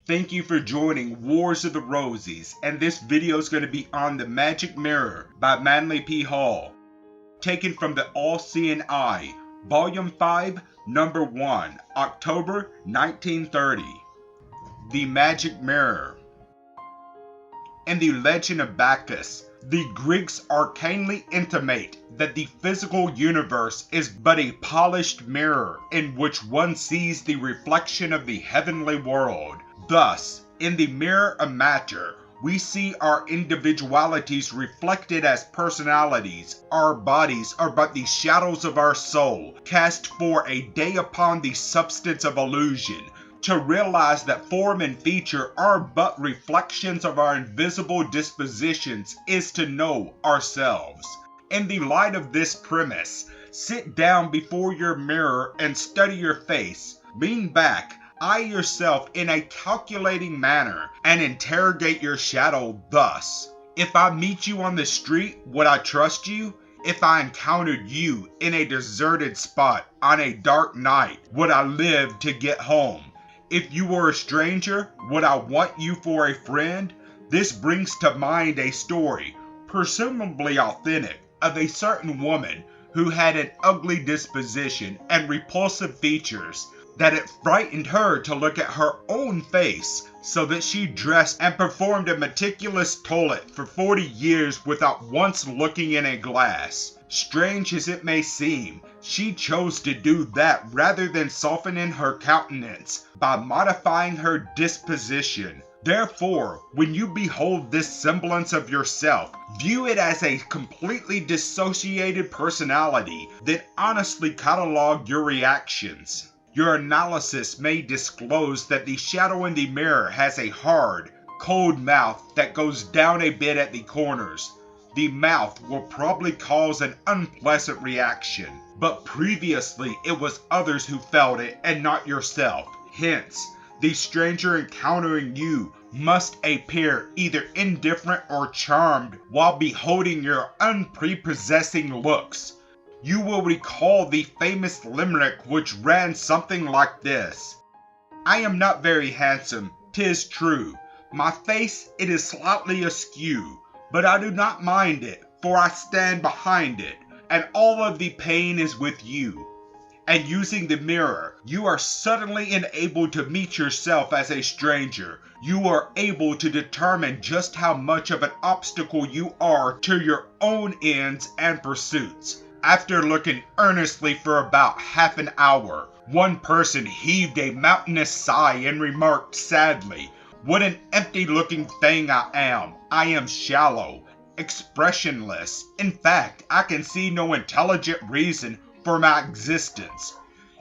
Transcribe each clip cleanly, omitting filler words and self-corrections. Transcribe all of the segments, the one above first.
Thank you for joining Wars of the Rosies, and this video is going to be on The Magic Mirror by Manly P. Hall, taken from the All-Seeing Eye, Volume 5, Number 1, October 1930. The Magic Mirror. In the legend of Bacchus, the Greeks arcanely intimate that the physical universe is but a polished mirror in which one sees the reflection of the heavenly world. Thus, in the mirror of matter, we see our individualities reflected as personalities. Our bodies are but the shadows of our soul, cast for a day upon the substance of illusion. To realize that form and feature are but reflections of our invisible dispositions is to know ourselves. In the light of this premise, sit down before your mirror and study your face. Lean back, eye yourself in a calculating manner, and interrogate your shadow thus. If I meet you on the street, would I trust you? If I encountered you in a deserted spot on a dark night, would I live to get home? If you were a stranger, would I want you for a friend? This brings to mind a story, presumably authentic, of a certain woman who had an ugly disposition and repulsive features, that it frightened her to look at her own face, so that she dressed and performed a meticulous toilet for 40 years without once looking in a glass. Strange as it may seem, she chose to do that rather than softening her countenance by modifying her disposition. Therefore, when you behold this semblance of yourself, view it as a completely dissociated personality, then honestly catalog your reactions. Your analysis may disclose that the shadow in the mirror has a hard, cold mouth that goes down a bit at the corners. The mouth will probably cause an unpleasant reaction, but previously it was others who felt it and not yourself. Hence, the stranger encountering you must appear either indifferent or charmed while beholding your unprepossessing looks. You will recall the famous limerick which ran something like this. I am not very handsome, 'tis true. My face it is slightly askew, but I do not mind it, for I stand behind it, and all of the pain is with you. And using the mirror, you are suddenly enabled to meet yourself as a stranger. You are able to determine just how much of an obstacle you are to your own ends and pursuits. After looking earnestly for about half an hour, one person heaved a mountainous sigh and remarked sadly, what an empty-looking thing I am. I am shallow, expressionless. In fact, I can see no intelligent reason for my existence.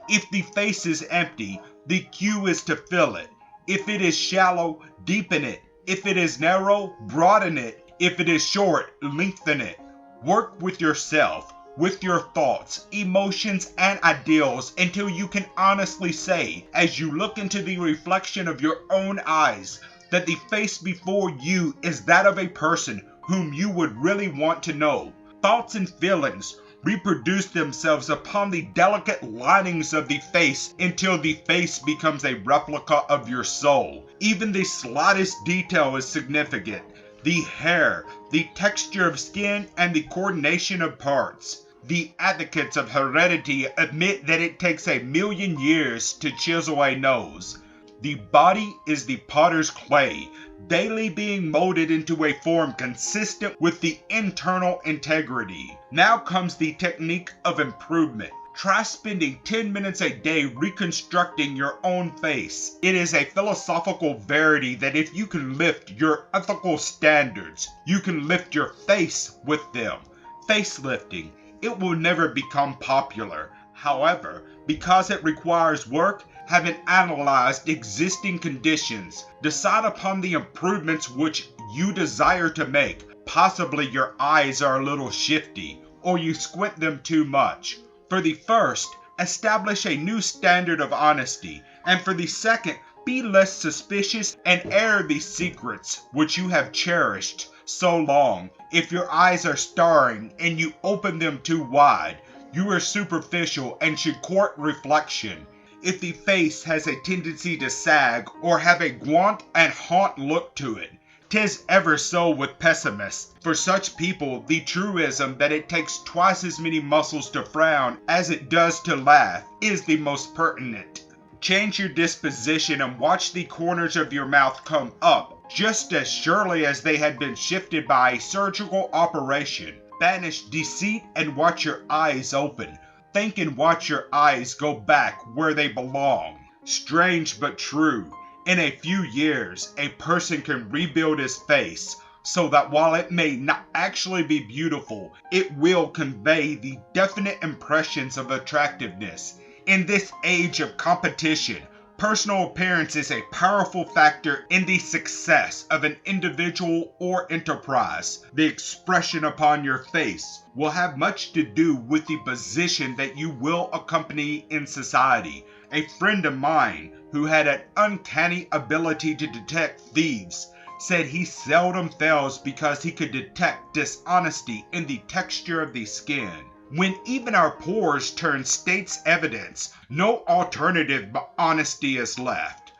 If the face is empty, the cue is to fill it. If it is shallow, deepen it. If it is narrow, broaden it. If it is short, lengthen it. Work with yourself, with your thoughts, emotions, and ideals until you can honestly say, as you look into the reflection of your own eyes, that the face before you is that of a person whom you would really want to know. Thoughts and feelings reproduce themselves upon the delicate linings of the face until the face becomes a replica of your soul. Even the slightest detail is significant. The hair, the texture of skin, and the coordination of parts. The advocates of heredity admit that it takes 1,000,000 years to chisel a nose. The body is the potter's clay, daily being molded into a form consistent with the internal integrity. Now comes the technique of improvement. Try spending 10 minutes a day reconstructing your own face. It is a philosophical verity that if you can lift your ethical standards, you can lift your face with them. Facelifting, it will never become popular. However, because it requires work, having analyzed existing conditions, decide upon the improvements which you desire to make. Possibly your eyes are a little shifty, or you squint them too much. For the first, establish a new standard of honesty, and for the second, be less suspicious and air the secrets which you have cherished so long. If your eyes are starring and you open them too wide, you are superficial and should court reflection. if the face has a tendency to sag or have a gaunt and gaunt look to it. 'Tis ever so with pessimists. For such people, the truism that it takes twice as many muscles to frown as it does to laugh is the most pertinent. Change your disposition and watch the corners of your mouth come up, just as surely as they had been shifted by a surgical operation. Banish deceit and watch your eyes open. Think and watch your eyes go back where they belong. Strange but true. In a few years, a person can rebuild his face so that while it may not actually be beautiful, it will convey the definite impressions of attractiveness. In this age of competition, personal appearance is a powerful factor in the success of an individual or enterprise. The expression upon your face will have much to do with the position that you will accompany in society. A friend of mine who had an uncanny ability to detect thieves said he seldom fails because he could detect dishonesty in the texture of the skin. When even our pores turn state's evidence, no alternative but honesty is left.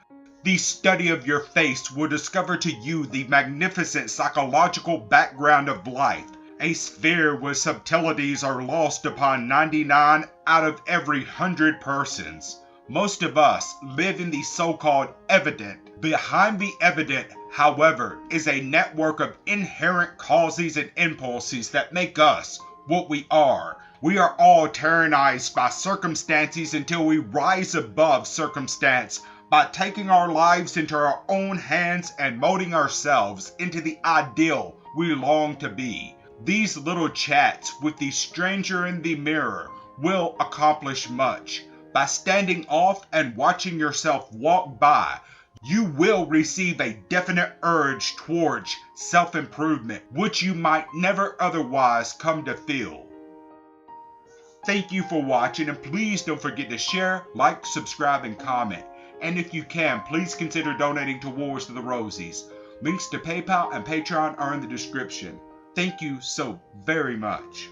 The study of your face will discover to you the magnificent psychological background of life, a sphere where subtleties are lost upon 99 out of every 100 persons. Most of us live in the so-called evident. Behind the evident, however, is a network of inherent causes and impulses that make us what we are. We are all tyrannized by circumstances until we rise above circumstance by taking our lives into our own hands and molding ourselves into the ideal we long to be. These little chats with the stranger in the mirror will accomplish much. By standing off and watching yourself walk by, you will receive a definite urge towards self-improvement, which you might never otherwise come to feel. Thank you for watching, and please don't forget to share, like, subscribe, and comment. And if you can, please consider donating to Wars of the Rosies. Links to PayPal and Patreon are in the description. Thank you so very much.